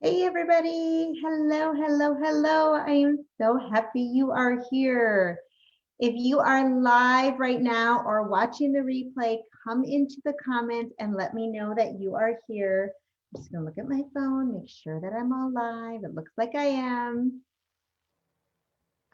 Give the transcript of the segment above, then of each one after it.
Hey everybody, hello, hello, hello. I am so happy you are here. If you are live right now or watching the replay, come into the comments and let me know that you are here. I'm just gonna look at my phone, make sure that I'm all live. It looks like I am.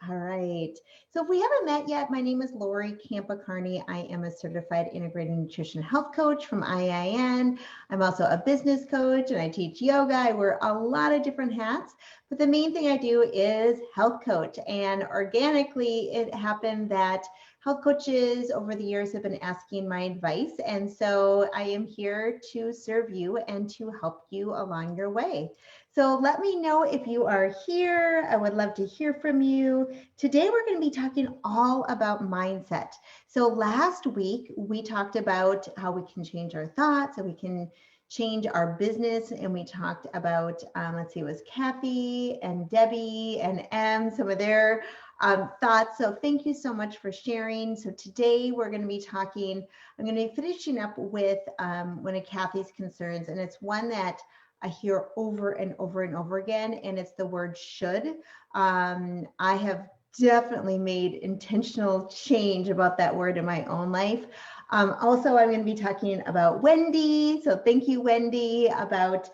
All right. So if we haven't met yet, my name is Lori Kampa Kearney. I am a certified integrated nutrition health coach from IIN. I'm also a business coach and I teach yoga. I wear a lot of different hats, but the main thing I do is health coach. And organically, it happened that health coaches over the years have been asking my advice. And so I am here to serve you and to help you along your way. So let me know if you are here. I would love to hear from you. Today, we're going to be talking all about mindset. So last week, we talked about how we can change our thoughts and we can change our business. And we talked about, let's see, it was Kathy and Debbie and Em, some of their thoughts. So thank you so much for sharing. So today we're going to be talking, I'm going to be finishing up with one of Kathy's concerns, and it's one that I hear over and over and over again, and it's the word should. I have definitely made intentional change about that word in my own life. Also, I'm going to be talking about Wendy. So thank you, Wendy, about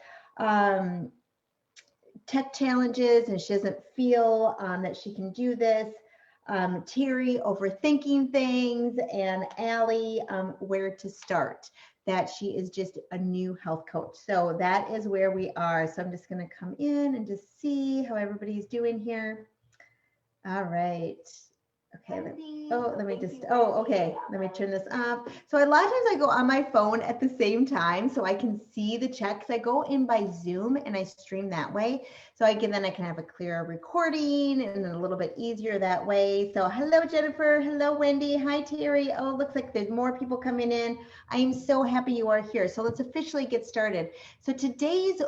tech challenges, and she doesn't feel that she can do this. Terry, overthinking things, and Allie, where to start. That she is just a new health coach. So that is where we are. So I'm just going to come in and just see how everybody's doing here. All right. Okay. Let me turn this off. So a lot of times I go on my phone at the same time so I can see the chat, because I go in by Zoom and I stream that way. So then I can have a clearer recording and a little bit easier that way. So hello, Jennifer. Hello, Wendy. Hi, Terry. Oh, looks like there's more people coming in. I am so happy you are here. So let's officially get started. So today's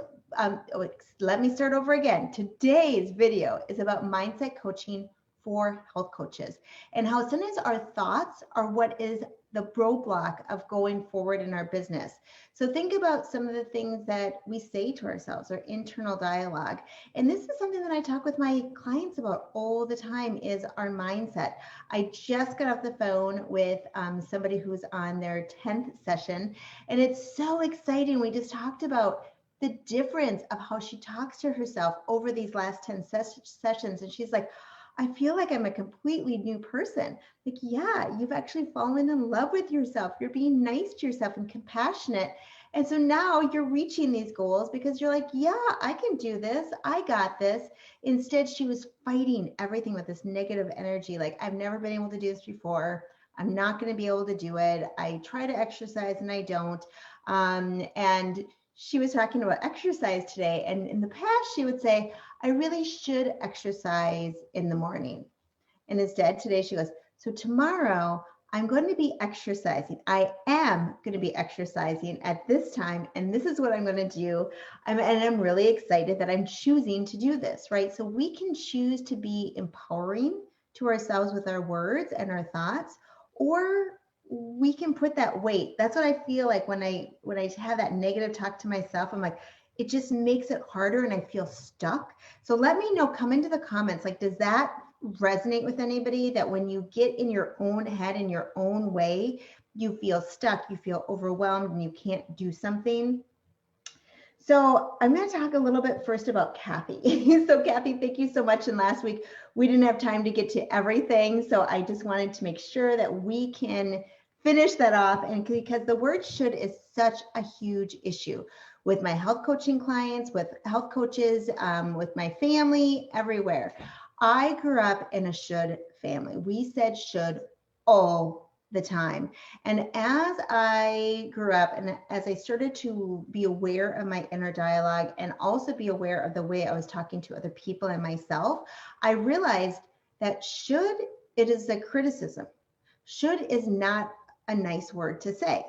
let me start over again. Today's video is about mindset coaching for health coaches and how sometimes our thoughts are what is the roadblock of going forward in our business. So think about some of the things that we say to ourselves, our internal dialogue. And this is something that I talk with my clients about all the time, is our mindset. I just got off the phone with somebody who's on their 10th session, and it's so exciting. We just talked about the difference of how she talks to herself over these last 10 sessions. And she's like, I feel like I'm a completely new person. Like, yeah, you've actually fallen in love with yourself. You're being nice to yourself and compassionate. And so now you're reaching these goals because you're like, yeah, I can do this. I got this. Instead, she was fighting everything with this negative energy. Like, I've never been able to do this before. I'm not going to be able to do it. I try to exercise and I don't. And she was talking about exercise today. And in the past, she would say, I really should exercise in the morning. And instead, today she goes, so tomorrow I'm going to be exercising. I am going to be exercising at this time, and this is what I'm going to do. And I'm really excited that I'm choosing to do this, right? So we can choose to be empowering to ourselves with our words and our thoughts, or we can put that weight. That's what I feel like when I have that negative talk to myself. I'm like, it just makes it harder and I feel stuck. So let me know, come into the comments, like, does that resonate with anybody, that when you get in your own head, in your own way, you feel stuck, you feel overwhelmed, and you can't do something? So I'm going to talk a little bit first about Kathy. So Kathy, thank you so much. And last week, we didn't have time to get to everything. So I just wanted to make sure that we can finish that off. And because the word should is such a huge issue with my health coaching clients, with health coaches, with my family, everywhere. I grew up in a should family. We said should all the time. And as I grew up and as I started to be aware of my inner dialogue and also be aware of the way I was talking to other people and myself, I realized that should, it is a criticism. Should is not a nice word to say.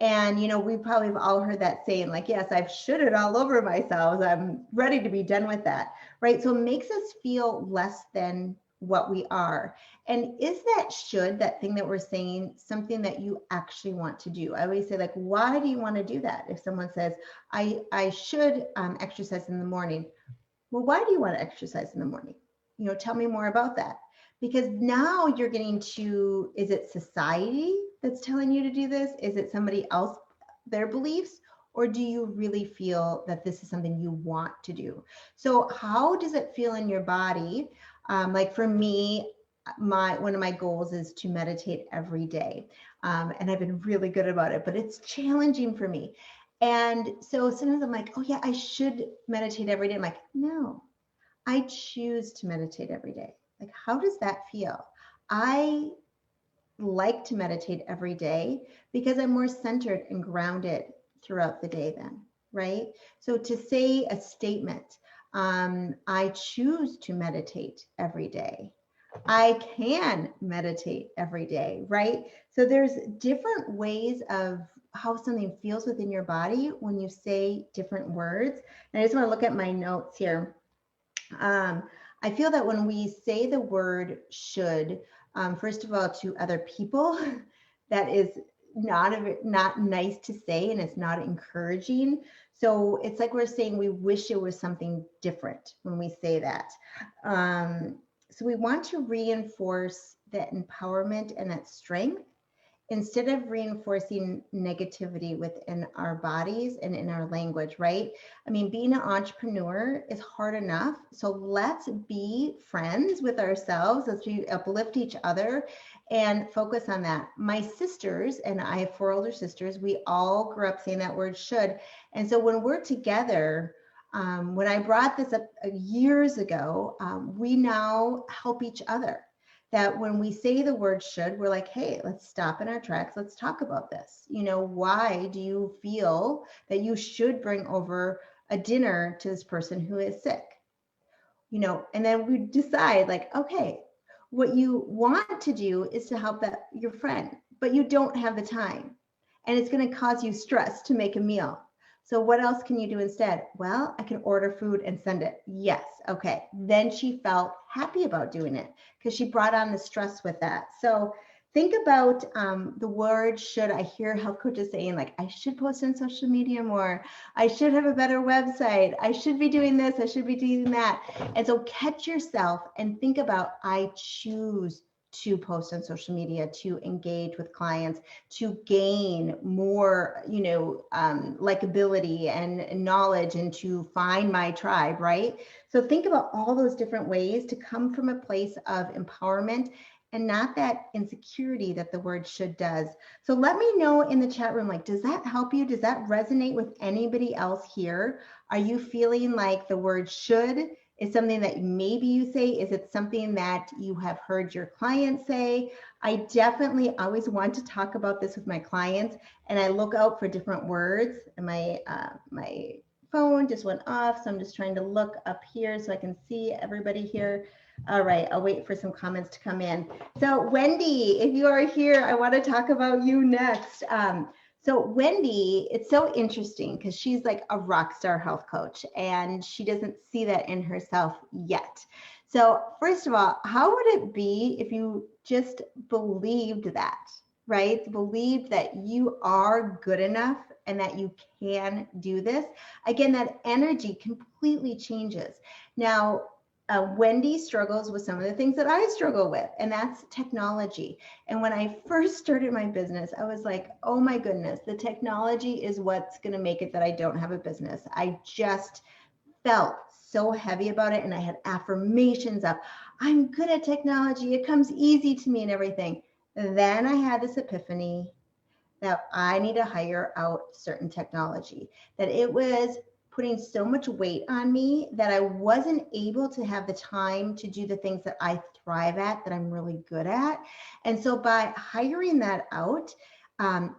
And, you know, we probably have all heard that saying, like, yes, I've shoulded all over myself. I'm ready to be done with that, right? So it makes us feel less than what we are. And is that should, that thing that we're saying, something that you actually want to do? I always say, like, why do you want to do that? If someone says, I should exercise in the morning. Well, why do you want to exercise in the morning? You know, tell me more about that. Because now you're getting to, is it society that's telling you to do this? Is it somebody else, their beliefs? Or do you really feel that this is something you want to do? So how does it feel in your body? Like for me, one of my goals is to meditate every day. And I've been really good about it, but it's challenging for me. And so sometimes I'm like, oh yeah, I should meditate every day. I'm like, no, I choose to meditate every day. Like, how does that feel? I like to meditate every day because I'm more centered and grounded throughout the day then, right? So to say a statement, I choose to meditate every day. I can meditate every day, right? So there's different ways of how something feels within your body when you say different words. And I just want to look at my notes here. I feel that when we say the word should, first of all, to other people, that is not nice to say, and it's not encouraging. So it's like we're saying we wish it was something different when we say that. So we want to reinforce that empowerment and that strength instead of reinforcing negativity within our bodies and in our language, right? I mean, being an entrepreneur is hard enough. So let's be friends with ourselves as we uplift each other and focus on that. My sisters, and I have 4 older sisters, we all grew up saying that word should. And so when we're together, when I brought this up years ago, we now help each other. That when we say the word should, we're like, hey, let's stop in our tracks. Let's talk about this. You know, why do you feel that you should bring over a dinner to this person who is sick? You know, and then we decide like, okay, what you want to do is to help your friend, but you don't have the time. And it's going to cause you stress to make a meal. So what else can you do instead? Well, I can order food and send it. Yes. Okay. Then she felt happy about doing it because she brought on the stress with that. So think about the word should. I hear health coaches saying like, I should post on social media more. I should have a better website. I should be doing this. I should be doing that. And so catch yourself and think about, I choose to post on social media, to engage with clients, to gain more, you know, likability and knowledge, and to find my tribe, right? So think about all those different ways to come from a place of empowerment and not that insecurity that the word should does. So let me know in the chat room, like, does that help you? Does that resonate with anybody else here? Are you feeling like the word should is something that maybe you say? Is it something that you have heard your clients say? I definitely always want to talk about this with my clients, and I look out for different words. And my phone just went off, so I'm just trying to look up here so I can see everybody here. All right, I'll wait for some comments to come in. So Wendy, if you are here, I want to talk about you next. So Wendy, it's so interesting because she's like a rock star health coach and she doesn't see that in herself yet. So first of all, how would it be if you just believed that, right? Believed that you are good enough and that you can do this? Again, that energy completely changes. Now, Wendy struggles with some of the things that I struggle with, and that's technology. And when I first started my business, I was like, oh my goodness, the technology is what's going to make it that I don't have a business. I just felt so heavy about it. And I had affirmations of, I'm good at technology. It comes easy to me and everything. Then I had this epiphany that I need to hire out certain technology, that it was putting so much weight on me that I wasn't able to have the time to do the things that I thrive at, that I'm really good at. And so by hiring that out,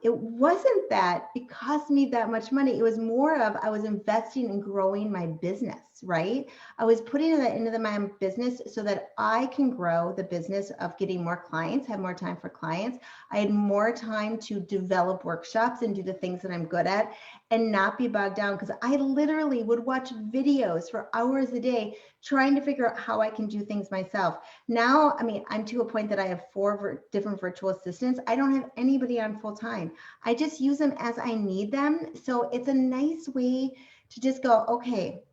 it wasn't that it cost me that much money. It was more of I was investing in growing my business, right? I was putting that into my business so that I can grow the business of getting more clients, have more time for clients. I had more time to develop workshops and do the things that I'm good at and not be bogged down, because I literally would watch videos for hours a day trying to figure out how I can do things myself. Now, I mean, I'm to a point that I have 4 different virtual assistants. I don't have anybody on full time. I just use them as I need them. So it's a nice way to just go, okay,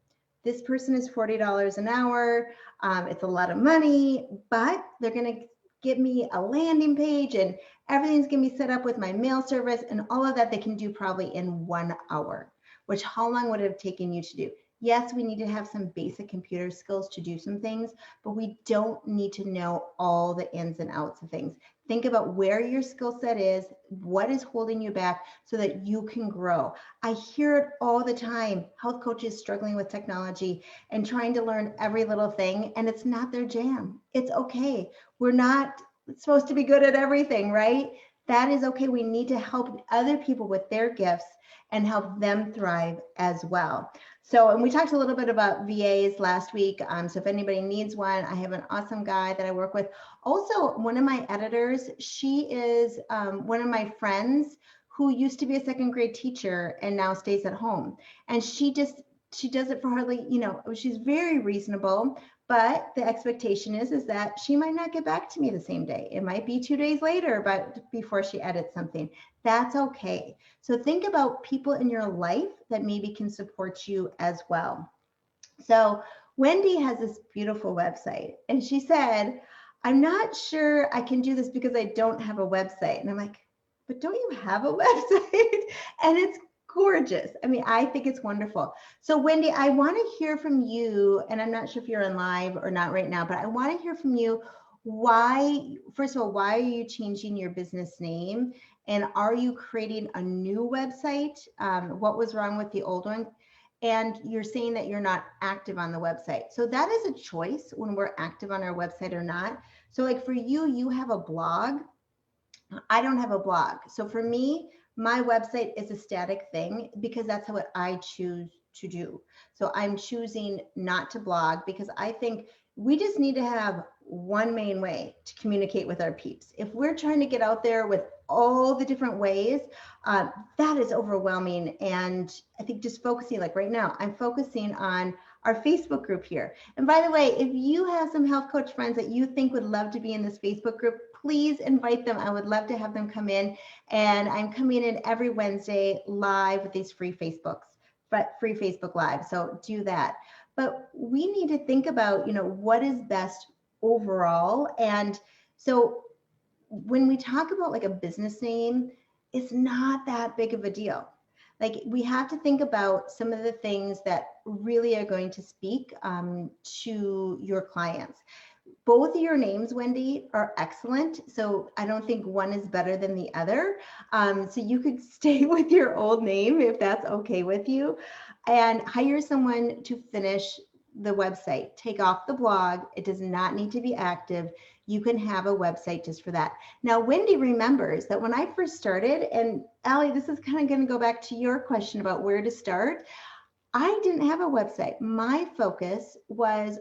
this person is $40 an hour. It's a lot of money, but they're going to give me a landing page and everything's going to be set up with my mail service and all of that they can do probably in 1 hour, which how long would it have taken you to do? Yes, we need to have some basic computer skills to do some things, but we don't need to know all the ins and outs of things. Think about where your skill set is, what is holding you back so that you can grow. I hear it all the time. Health coaches struggling with technology and trying to learn every little thing, and it's not their jam. It's okay. We're not supposed to be good at everything, right? That is okay. We need to help other people with their gifts and help them thrive as well. So, and we talked a little bit about VAs last week. So if anybody needs one, I have an awesome guy that I work with. Also, one of my editors, she is one of my friends who used to be a second grade teacher and now stays at home. And she does it for hardly, she's very reasonable, but the expectation is that she might not get back to me the same day. It might be 2 days later, but before she edits something. That's okay. So think about people in your life that maybe can support you as well. So Wendy has this beautiful website, and she said, I'm not sure I can do this because I don't have a website. And I'm like, but don't you have a website? And it's gorgeous. I mean, I think it's wonderful. So Wendy, I want to hear from you, and I'm not sure if you're on live or not right now, but I want to hear from you. Why, first of all, why are you changing your business name? And are you creating a new website? What was wrong with the old one? And you're saying that you're not active on the website. So that is a choice when we're active on our website or not. So like for you, you have a blog. I don't have a blog. So for me, my website is a static thing because that's what I choose to do. So I'm choosing not to blog because I think we just need to have one main way to communicate with our peeps. If we're trying to get out there with all the different ways, that is overwhelming. And I think just focusing, like right now, I'm focusing on our Facebook group here. And by the way, if you have some health coach friends that you think would love to be in this Facebook group, please invite them. I would love to have them come in. And I'm coming in every Wednesday live with these free Facebook Live. So do that. But we need to think about, what is best overall. And so when we talk about like a business name, it's not that big of a deal. Like we have to think about some of the things that really are going to speak to your clients. Both of your names, Wendy, are excellent. So I don't think one is better than the other. So you could stay with your old name if that's okay with you, and hire someone to finish the website. Take off the blog. It does not need to be active. You can have a website just for that. Now, Wendy remembers that when I first started, and Allie, this is kind of going to go back to your question about where to start. I didn't have a website. My focus was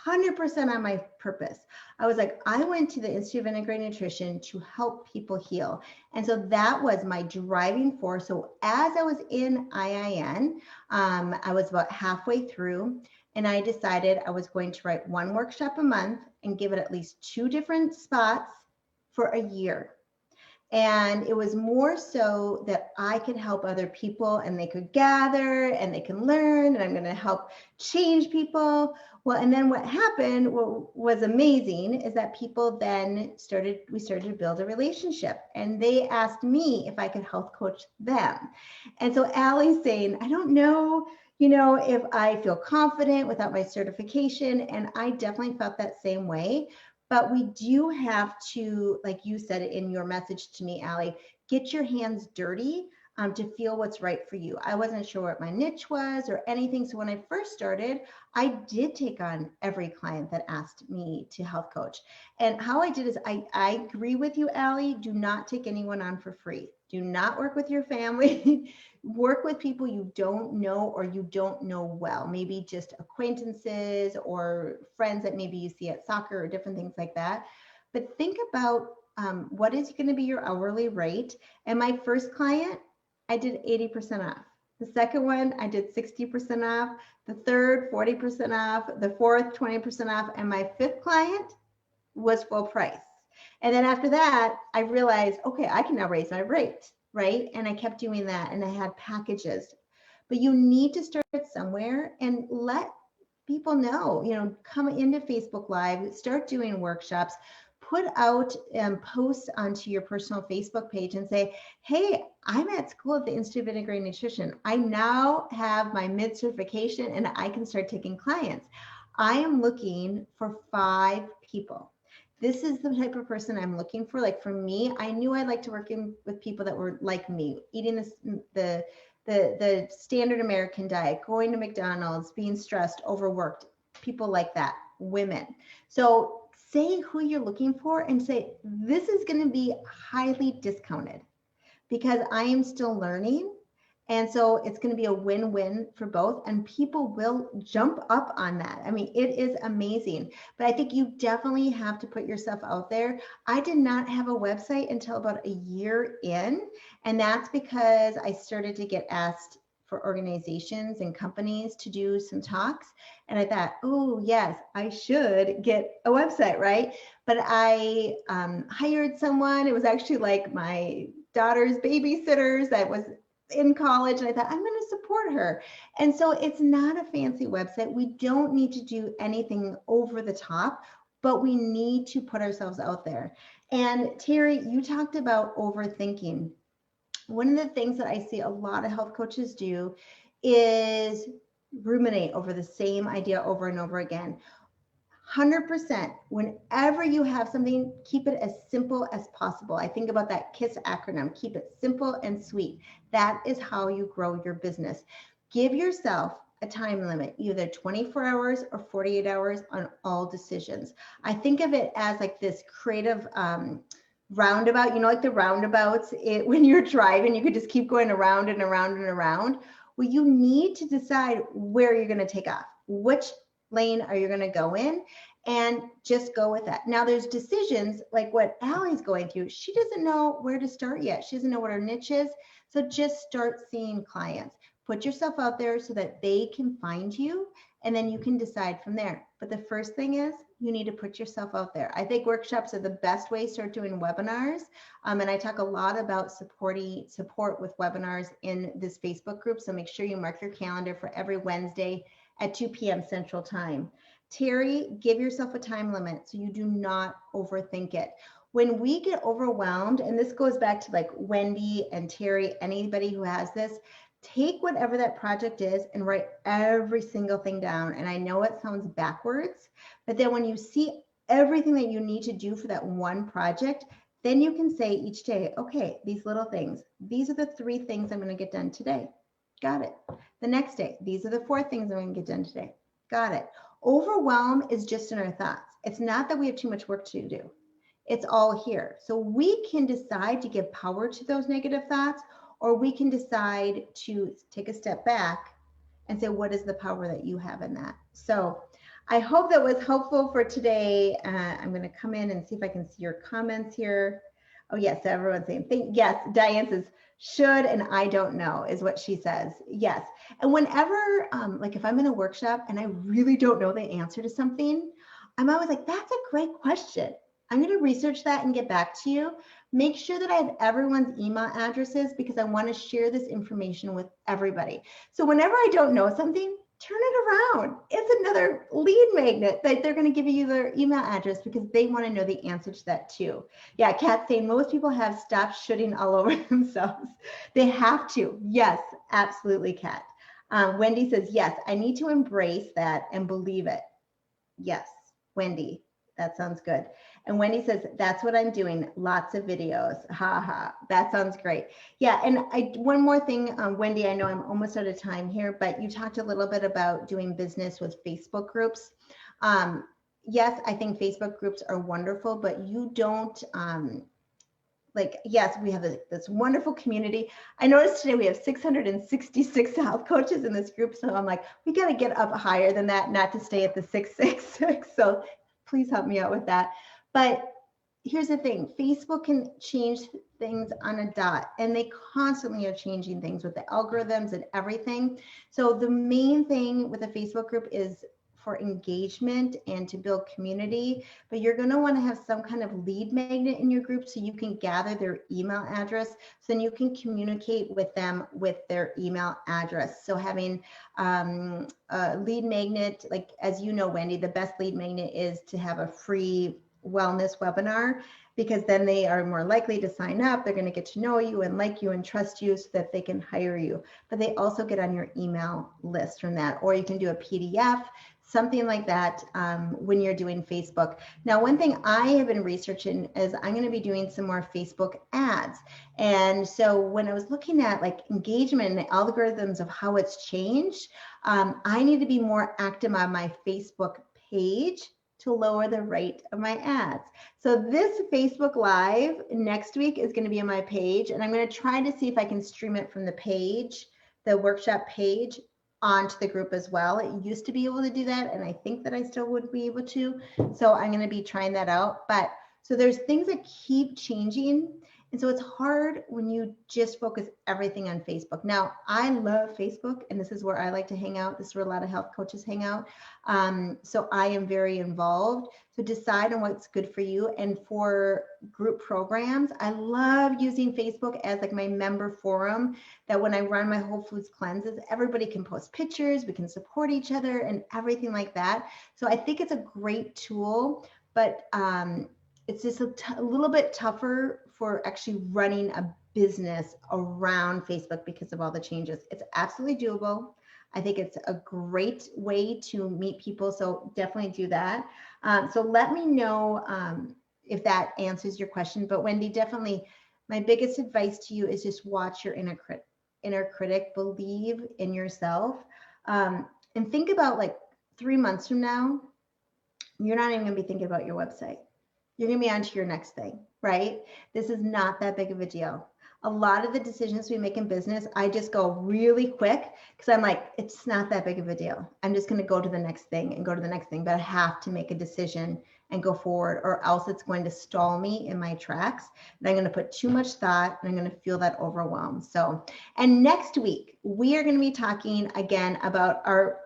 100% on my purpose. I was like, I went to the Institute of Integrative Nutrition to help people heal. And so that was my driving force. So as I was in IIN, I was about halfway through, and I decided I was going to write one workshop a month and give it at least 2 different spots for a year. And it was more so that I could help other people and they could gather and they can learn, and I'm going to help change people. Well, and then what happened, what was amazing is that people then we started to build a relationship, and they asked me if I could health coach them. And so Allie's saying, I don't know, if I feel confident without my certification. And I definitely felt that same way. But we do have to, like you said in your message to me, Allie, get your hands dirty to feel what's right for you. I wasn't sure what my niche was or anything. So when I first started, I did take on every client that asked me to health coach. And how I did is I agree with you, Allie, do not take anyone on for free. Do not work with your family. Work with people you don't know or you don't know well. Maybe just acquaintances or friends that maybe you see at soccer or different things like that. But think about what is going to be your hourly rate. And my first client, I did 80% off. The second one, I did 60% off. The third, 40% off. The fourth, 20% off. And my fifth client was full price. And then after that, I realized, okay, I can now raise my rate, right? And I kept doing that, and I had packages. But you need to start somewhere and let people know, come into Facebook Live, start doing workshops, put out posts onto your personal Facebook page and say, hey, I'm at school at the Institute of Integrative Nutrition. I now have my mid certification and I can start taking clients. I am looking for 5 people. This is the type of person I'm looking for. Like for me, I knew I liked working with people that were like me, eating the standard American diet, going to McDonald's, being stressed, overworked, people like that, women. So say who you're looking for and say, this is going to be highly discounted because I am still learning. And so it's going to be a win-win for both, and people will jump up on that. I mean, it is amazing, but I think you definitely have to put yourself out there. I did not have a website until about a year in, and that's because I started to get asked for organizations and companies to do some talks. And I thought, oh yes, I should get a website, right? But I hired someone. It was actually like my daughter's babysitters that was in college, and I thought, I'm going to support her. And so it's not a fancy website. We don't need to do anything over the top, but we need to put ourselves out there. And Terry, you talked about overthinking. One of the things that I see a lot of health coaches do is ruminate over the same idea over and over again. 100%. Whenever you have something, keep it as simple as possible. I think about that KISS acronym. Keep it simple and sweet. That is how you grow your business. Give yourself a time limit, either 24 hours or 48 hours on all decisions. I think of it as like this creative roundabout, like the roundabouts, when you're driving, you could just keep going around and around and around. Well, you need to decide where you're going to take off, which lane are you going to go in, and just go with that. Now there's decisions like what Allie's going through. She doesn't know where to start yet. She doesn't know what her niche is. So just start seeing clients. Put yourself out there so that they can find you, and then you can decide from there. But the first thing is you need to put yourself out there. I think workshops are the best way to start doing webinars. And I talk a lot about support with webinars in this Facebook group. So make sure you mark your calendar for every Wednesday at 2 p.m. Central Time. Terry, give yourself a time limit so you do not overthink it. When we get overwhelmed, and this goes back to like Wendy and Terry, anybody who has this, take whatever that project is and write every single thing down. And I know it sounds backwards, but then when you see everything that you need to do for that one project, then you can say each day, okay, these little things, these are the 3 things I'm going to get done today. Got it. The next day, these are the 4 things I'm going to get done today. Got it. Overwhelm is just in our thoughts. It's not that we have too much work to do. It's all here. So we can decide to give power to those negative thoughts, or we can decide to take a step back and say, what is the power that you have in that? So I hope that was helpful for today. I'm going to come in and see if I can see your comments here. Oh, yes, everyone's saying, yes, Diane says, should and I don't know is what she says. Yes. And whenever, like if I'm in a workshop and I really don't know the answer to something, I'm always like, that's a great question. I'm going to research that and get back to you. Make sure that I have everyone's email addresses because I want to share this information with everybody. So whenever I don't know something, turn it around. It's another lead magnet that they're going to give you their email address because they want to know the answer to that too. Yeah, Kat's saying most people have stopped shooting all over themselves. They have to. Yes, absolutely, Kat. Wendy says, yes, I need to embrace that and believe it. Yes, Wendy, that sounds good. And Wendy says, that's what I'm doing. Lots of videos. Ha ha. That sounds great. Yeah. And one more thing, Wendy, I know I'm almost out of time here, but you talked a little bit about doing business with Facebook groups. Yes, I think Facebook groups are wonderful, but you don't like, yes, we have this wonderful community. I noticed today we have 666 health coaches in this group. So I'm like, we got to get up higher than that, not to stay at the 666. So please help me out with that. But here's the thing, Facebook can change things on a dot, and they constantly are changing things with the algorithms and everything. So the main thing with a Facebook group is for engagement and to build community, but you're going to want to have some kind of lead magnet in your group so you can gather their email address, so then you can communicate with them with their email address. So having a lead magnet, like, as you know, Wendy, the best lead magnet is to have a free wellness webinar, because then they are more likely to sign up. They're going to get to know you and like you and trust you so that they can hire you. But they also get on your email list from that, or you can do a PDF, something like that, when you're doing Facebook. Now, one thing I have been researching is I'm going to be doing some more Facebook ads. And so when I was looking at like engagement and the algorithms of how it's changed, I need to be more active on my Facebook page to lower the rate of my ads. So this Facebook Live next week is going to be on my page, and I'm going to try to see if I can stream it from the page, the workshop page, onto the group as well. It used to be able to do that, and I think that I still would be able to. So I'm going to be trying that out. But so there's things that keep changing. And so it's hard when you just focus everything on Facebook. Now, I love Facebook, and this is where I like to hang out. This is where a lot of health coaches hang out. So I am very involved. So decide on what's good for you. And for group programs, I love using Facebook as like my member forum, that when I run my Whole Foods cleanses, everybody can post pictures, we can support each other and everything like that. So I think it's a great tool, but it's just a little bit tougher for actually running a business around Facebook because of all the changes. It's absolutely doable. I think it's a great way to meet people. So definitely do that. So let me know if that answers your question. But Wendy, definitely my biggest advice to you is just watch your inner critic, believe in yourself. And think about like 3 months from now, you're not even gonna be thinking about your website. You're gonna be on to your next thing, right? This is not that big of a deal. A lot of the decisions we make in business, I just go really quick because I'm like, it's not that big of a deal. I'm just gonna go to the next thing and go to the next thing, but I have to make a decision and go forward, or else it's going to stall me in my tracks. And I'm gonna put too much thought and I'm gonna feel that overwhelm. So, and next week, we are gonna be talking again about our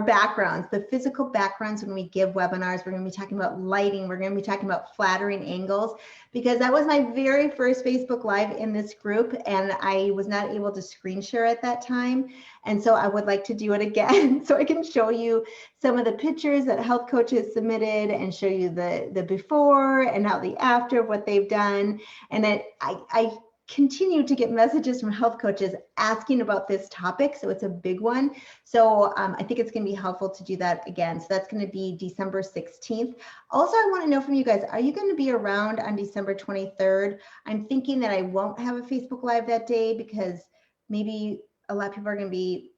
backgrounds, the physical backgrounds when we give webinars. We're going to be talking about lighting. We're going to be talking about flattering angles, because that was my very first Facebook Live in this group, and I was not able to screen share at that time. And so I would like to do it again so I can show you some of the pictures that health coaches submitted and show you the before and how the after of what they've done. And then I continue to get messages from health coaches asking about this topic. So it's a big one. So I think it's going to be helpful to do that again. So that's going to be December 16th. Also, I want to know from you guys, are you going to be around on December 23rd? I'm thinking that I won't have a Facebook Live that day because maybe a lot of people are going to be,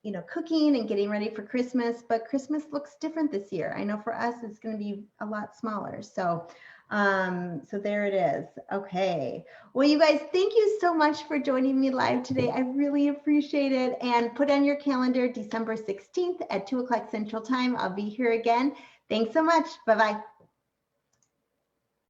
you know, cooking and getting ready for Christmas, but Christmas looks different this year. I know for us, it's going to be a lot smaller. So there it is. Okay. Well, you guys, thank you so much for joining me live today. I really appreciate it. And put on your calendar December 16th at 2 o'clock Central Time. I'll be here again. Thanks so much. Bye-bye.